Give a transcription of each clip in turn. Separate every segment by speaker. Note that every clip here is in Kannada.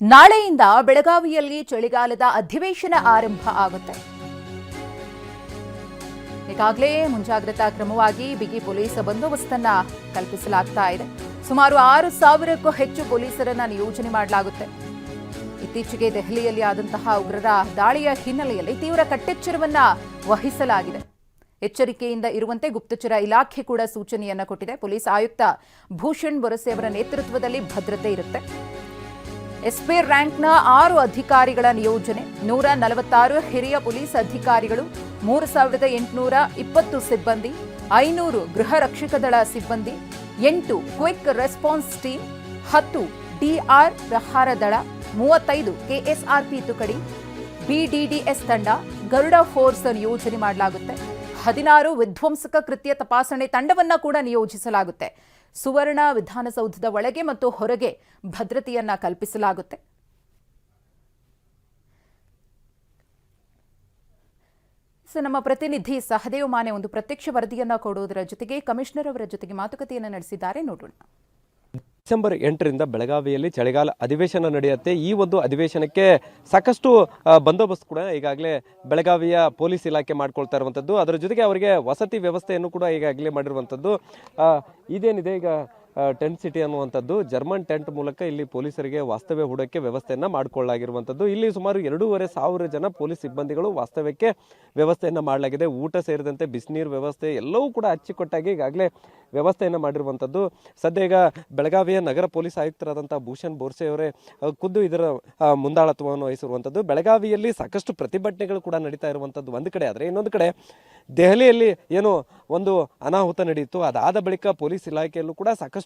Speaker 1: ನಾಳೆಯಿಂದ ಬೆಳಗಾವಿಯಲ್ಲಿ ಚಳಿಗಾಲದ ಅಧಿವೇಶನ ಆರಂಭ ಆಗುತ್ತೆ. ಈಗಾಗಲೇ ಮುಂಜಾಗ್ರತಾ ಕ್ರಮವಾಗಿ ಬಿಗಿ ಪೊಲೀಸ್ ಬಂದೋಬಸ್ತನ್ನ ಕಲ್ಪಿಸಲಾಗ್ತಾ ಇದೆ. ಸುಮಾರು 6,000ಕ್ಕೂ ಹೆಚ್ಚು ಪೊಲೀಸರನ್ನ ನಿಯೋಜನೆ ಮಾಡಲಾಗುತ್ತೆ. ಇತ್ತೀಚೆಗೆ ದೆಹಲಿಯಲ್ಲಿ ಆದಂತಹ ಉಗ್ರರ ದಾಳಿಯ ಹಿನ್ನೆಲೆಯಲ್ಲಿ ತೀವ್ರ ಕಟ್ಟೆಚ್ಚರವನ್ನ ವಹಿಸಲಾಗಿದೆ. ಎಚ್ಚರಿಕೆಯಿಂದ ಇರುವಂತೆ ಗುಪ್ತಚರ ಇಲಾಖೆ ಕೂಡ ಸೂಚನೆಯನ್ನ ಕೊಟ್ಟಿದೆ. ಪೊಲೀಸ್ ಆಯುಕ್ತ ಭೂಷಣ್ ಬೊರಸೆ ಅವರ ನೇತೃತ್ವದಲ್ಲಿ ಭದ್ರತೆ ಇರುತ್ತೆ. ಎಸ್ಪಿ ರ್ಯಾಂಕ್ನ 6 ಅಧಿಕಾರಿಗಳ ನಿಯೋಜನೆ, 146 ಹಿರಿಯ ಪೊಲೀಸ್ ಅಧಿಕಾರಿಗಳು, 3,820 ಸಿಬ್ಬಂದಿ, 500 ಗೃಹ ರಕ್ಷಕ ದಳ ಸಿಬ್ಬಂದಿ, 8 ಕ್ವಿಕ್ ರೆಸ್ಪಾನ್ಸ್ ಟೀಮ್, 10 ಡಿಆರ್ ಪ್ರಹಾರ ದಳ, 35 ಕೆಎಸ್ಆರ್ಪಿ ತುಕಡಿ, ಬಿಡಿಡಿಎಸ್ ತಂಡ, ಗರುಡ ಫೋರ್ಸ್ ನಿಯೋಜನೆ ಮಾಡಲಾಗುತ್ತೆ. 16 ವಿಧ್ವಂಸಕ ಕೃತ್ಯ ತಪಾಸಣೆ ತಂಡವನ್ನ ಕೂಡ ನಿಯೋಜಿಸಲಾಗುತ್ತೆ. ಸುವರ್ಣ ವಿಧಾನಸೌಧದ ಒಳಗೆ ಮತ್ತು ಹೊರಗೆ ಭದ್ರತೆಯನ್ನ ಕಲ್ಪಿಸಲಾಗುತ್ತೆ. ನಮ್ಮ ಪ್ರತಿನಿಧಿ ಸಹದೇವ್ ಮಾನೆ ಒಂದು ಪ್ರತ್ಯಕ್ಷ ವರದಿಯನ್ನ ಕೊಡುವುದರ ಜೊತೆಗೆ ಕಮಿಷನರ್ ಅವರ ಜೊತೆಗೆ ಮಾತುಕತೆಯನ್ನು ನಡೆಸಿದ್ದಾರೆ. ನೋಡೋಣ.
Speaker 2: ಡಿಸೆಂಬರ್ 8ರಿಂದ ಬೆಳಗಾವಿಯಲ್ಲಿ ಚಳಿಗಾಲ ಅಧಿವೇಶನ ನಡೆಯುತ್ತೆ. ಈ ಒಂದು ಅಧಿವೇಶನಕ್ಕೆ ಸಾಕಷ್ಟು ಬಂದೋಬಸ್ತ್ ಕೂಡ ಈಗಾಗಲೇ ಬೆಳಗಾವಿಯ ಪೊಲೀಸ್ ಇಲಾಖೆ ಮಾಡ್ಕೊಳ್ತಾ ಇರುವಂಥದ್ದು. ಅದರ ಜೊತೆಗೆ ಅವರಿಗೆ ವಸತಿ ವ್ಯವಸ್ಥೆಯನ್ನು ಕೂಡ ಈಗಾಗಲೇ ಮಾಡಿರುವಂಥದ್ದು. ಇದೇನಿದೆ ಈಗ ಟೆಂಟ್ ಸಿಟಿ ಅನ್ನುವಂಥದ್ದು ಜರ್ಮನ್ ಟೆಂಟ್ ಮೂಲಕ ಇಲ್ಲಿ ಪೊಲೀಸರಿಗೆ ವಾಸ್ತವ್ಯ ಹೂಡೋಕ್ಕೆ ವ್ಯವಸ್ಥೆಯನ್ನು ಮಾಡಿಕೊಳ್ಳಲಾಗಿರುವಂಥದ್ದು. ಇಲ್ಲಿ ಸುಮಾರು 2,500 ಜನ ಪೊಲೀಸ್ ಸಿಬ್ಬಂದಿಗಳು ವಾಸ್ತವ್ಯಕ್ಕೆ ವ್ಯವಸ್ಥೆಯನ್ನು ಮಾಡಲಾಗಿದೆ. ಊಟ ಸೇರಿದಂತೆ ಬಿಸಿನೀರು ವ್ಯವಸ್ಥೆ ಎಲ್ಲವೂ ಕೂಡ ಅಚ್ಚುಕಟ್ಟಾಗಿ ಈಗಾಗಲೇ ವ್ಯವಸ್ಥೆಯನ್ನು ಮಾಡಿರುವಂಥದ್ದು. ಸದ್ಯ ಈಗ ಬೆಳಗಾವಿಯ ನಗರ ಪೊಲೀಸ್ ಆಯುಕ್ತರಾದಂಥ ಭೂಷಣ್ ಬೋರ್ಸೆ ಅವರೇ ಖುದ್ದು ಇದರ ಮುಂದಾಳತ್ವವನ್ನು ವಹಿಸಿರುವಂಥದ್ದು. ಬೆಳಗಾವಿಯಲ್ಲಿ ಸಾಕಷ್ಟು ಪ್ರತಿಭಟನೆಗಳು ಕೂಡ ನಡೀತಾ ಇರುವಂಥದ್ದು ಒಂದು ಕಡೆ ಆದರೆ, ಇನ್ನೊಂದು ಕಡೆ ದೆಹಲಿಯಲ್ಲಿ ಏನು ಒಂದು ಅನಾಹುತ ನಡೆಯಿತು, ಅದಾದ ಬಳಿಕ ಪೊಲೀಸ್ ಇಲಾಖೆಯಲ್ಲೂ ಕೂಡ ಸಾಕಷ್ಟು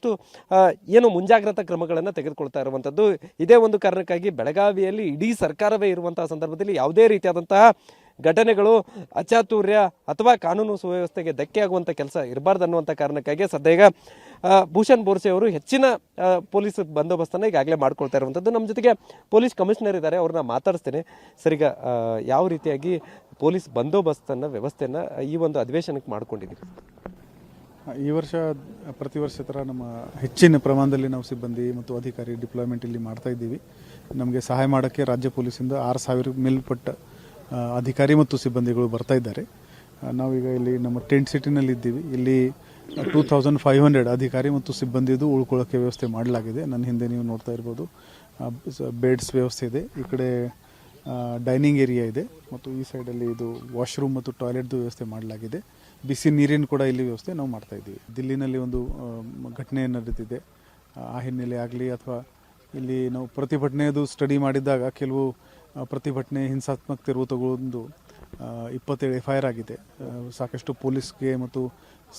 Speaker 2: ಏನು ಮುಂಜಾಗ್ರತಾ ಕ್ರಮಗಳನ್ನು ತೆಗೆದುಕೊಳ್ತಾ ಇರುವಂಥದ್ದು. ಇದೇ ಒಂದು ಕಾರಣಕ್ಕಾಗಿ ಬೆಳಗಾವಿಯಲ್ಲಿ ಇಡೀ ಸರ್ಕಾರವೇ ಇರುವಂತಹ ಸಂದರ್ಭದಲ್ಲಿ ಯಾವುದೇ ರೀತಿಯಾದಂತಹ ಘಟನೆಗಳು, ಅಚಾತುರ್ಯ ಅಥವಾ ಕಾನೂನು ಸುವ್ಯವಸ್ಥೆಗೆ ಧಕ್ಕೆ ಆಗುವಂಥ ಕೆಲಸ ಇರಬಾರ್ದು ಅನ್ನುವಂಥ ಕಾರಣಕ್ಕಾಗಿ ಸದ್ಯ ಈಗ ಭೂಷಣ್ ಬೋರ್ಸೆ ಅವರು ಹೆಚ್ಚಿನ ಪೊಲೀಸ್ ಬಂದೋಬಸ್ತನ್ನು ಈಗಾಗಲೇ ಮಾಡ್ಕೊಳ್ತಾ ಇರುವಂಥದ್ದು. ನಮ್ಮ ಜೊತೆಗೆ ಪೊಲೀಸ್ ಕಮಿಷನರ್ ಇದ್ದಾರೆ, ಅವ್ರನ್ನ ಮಾತಾಡಿಸ್ತೇನೆ. ಸರ್, ಈಗ ಯಾವ ರೀತಿಯಾಗಿ ಪೊಲೀಸ್ ಬಂದೋಬಸ್ತನ್ನು ವ್ಯವಸ್ಥೆಯನ್ನು ಈ ಒಂದು ಅಧಿವೇಶನಕ್ಕೆ ಮಾಡ್ಕೊಂಡಿದ್ದೀವಿ?
Speaker 3: ಈ ವರ್ಷ ಪ್ರತಿ ವರ್ಷ ಥರ ನಮ್ಮ ಹೆಚ್ಚಿನ ಪ್ರಮಾಣದಲ್ಲಿ ನಾವು ಸಿಬ್ಬಂದಿ ಮತ್ತು ಅಧಿಕಾರಿ ಡಿಪ್ಲಾಯ್ಮೆಂಟ್ ಇಲ್ಲಿ ಮಾಡ್ತಾ ಇದ್ದೀವಿ. ನಮಗೆ ಸಹಾಯ ಮಾಡೋಕ್ಕೆ ರಾಜ್ಯ ಪೊಲೀಸಿಂದ 6,000 ಮೇಲ್ಪಟ್ಟ ಅಧಿಕಾರಿ ಮತ್ತು ಸಿಬ್ಬಂದಿಗಳು ಬರ್ತಾ ಇದ್ದಾರೆ. ನಾವೀಗ ಇಲ್ಲಿ ನಮ್ಮ ಟೆಂಟ್ ಸಿಟಿನಲ್ಲಿ ಇದ್ದೀವಿ. ಇಲ್ಲಿ 2,500 ಅಧಿಕಾರಿ ಮತ್ತು ಸಿಬ್ಬಂದಿದು ಉಳ್ಕೊಳ್ಳೋಕ್ಕೆ ವ್ಯವಸ್ಥೆ ಮಾಡಲಾಗಿದೆ. ನನ್ನ ಹಿಂದೆ ನೀವು ನೋಡ್ತಾ ಇರ್ಬೋದು, ಬೆಡ್ಸ್ ವ್ಯವಸ್ಥೆ ಇದೆ. ಈ ಕಡೆ ಡೈನಿಂಗ್ ಏರಿಯಾ ಇದೆ ಮತ್ತು ಈ ಸೈಡಲ್ಲಿ ಇದು ವಾಶ್ರೂಮ್ ಮತ್ತು ಟಾಯ್ಲೆಟ್ದು ವ್ಯವಸ್ಥೆ ಮಾಡಲಾಗಿದೆ. ಬಿಸಿ ನೀರಿನ ಕೂಡ ಇಲ್ಲಿ ವ್ಯವಸ್ಥೆ ನಾವು ಮಾಡ್ತಾ ಇದ್ದೀವಿ. ದಿಲ್ಲಿನಲ್ಲಿ ಒಂದು ಘಟನೆ ನಡೆದಿದೆ. ಆ ಹಿನ್ನೆಲೆ ಆಗಲಿ ಅಥವಾ ಇಲ್ಲಿ ನಾವು ಪ್ರತಿಭಟನೆಯದು ಸ್ಟಡಿ ಮಾಡಿದಾಗ ಕೆಲವು ಪ್ರತಿಭಟನೆ ಹಿಂಸಾತ್ಮಕ ತಿರುವು ತಗೊಂಡು 27 FIR ಆಗಿದೆ. ಸಾಕಷ್ಟು ಪೊಲೀಸ್ಗೆ ಮತ್ತು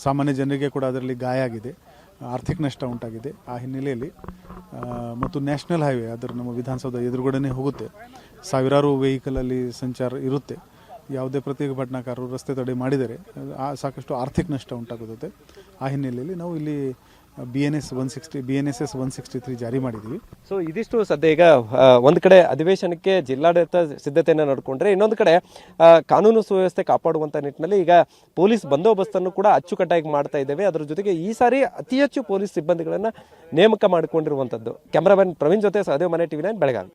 Speaker 3: ಸಾಮಾನ್ಯ ಜನರಿಗೆ ಕೂಡ ಅದರಲ್ಲಿ ಗಾಯ ಆಗಿದೆ, ಆರ್ಥಿಕ ನಷ್ಟ ಉಂಟಾಗಿದೆ. ಆ ಹಿನ್ನೆಲೆಯಲ್ಲಿ ಮತ್ತು ನ್ಯಾಷನಲ್ ಹೈವೇ ಅದರ ನಮ್ಮ ವಿಧಾನಸೌಧ ಎದುರುಗಡೆನೇ ಹೋಗುತ್ತೆ, ಸಾವಿರಾರು ವೆಹಿಕಲಲ್ಲಿ ಸಂಚಾರ ಇರುತ್ತೆ. ಯಾವುದೇ ಪ್ರತಿಭಟನಾಕಾರರು ರಸ್ತೆ ತಡೆ ಮಾಡಿದರೆ ಸಾಕಷ್ಟು ಆರ್ಥಿಕ ನಷ್ಟ ಉಂಟಾಗುತ್ತದೆ. ಆ ಹಿನ್ನೆಲೆಯಲ್ಲಿ ನಾವು ಇಲ್ಲಿ BNSS 163 ಜಾರಿ ಮಾಡಿದ್ದೀವಿ.
Speaker 2: ಸೊ ಇದಿಷ್ಟು ಸದ್ಯ ಈಗ ಒಂದು ಕಡೆ ಅಧಿವೇಶನಕ್ಕೆ ಜಿಲ್ಲಾಡಳಿತ ಸಿದ್ಧತೆಯನ್ನು ನಡ್ಕೊಂಡ್ರೆ, ಇನ್ನೊಂದು ಕಡೆ ಕಾನೂನು ಸುವ್ಯವಸ್ಥೆ ಕಾಪಾಡುವಂಥ ನಿಟ್ಟಿನಲ್ಲಿ ಈಗ ಪೊಲೀಸ್ ಬಂದೋಬಸ್ತನ್ನು ಕೂಡ ಅಚ್ಚುಕಟ್ಟಾಗಿ ಮಾಡ್ತಾ ಇದ್ದೇವೆ. ಅದರ ಜೊತೆಗೆ ಈ ಸಾರಿ ಅತಿ ಹೆಚ್ಚು ಪೊಲೀಸ್ ಸಿಬ್ಬಂದಿಗಳನ್ನು ನೇಮಕ ಮಾಡಿಕೊಂಡಿರುವಂಥದ್ದು. ಕ್ಯಾಮರಾಮನ್ ಪ್ರವೀಣ್ ಜೊತೆ ಸಹದೇವ್ ಮನೆ TV9 ಬೆಳಗಾವಿ.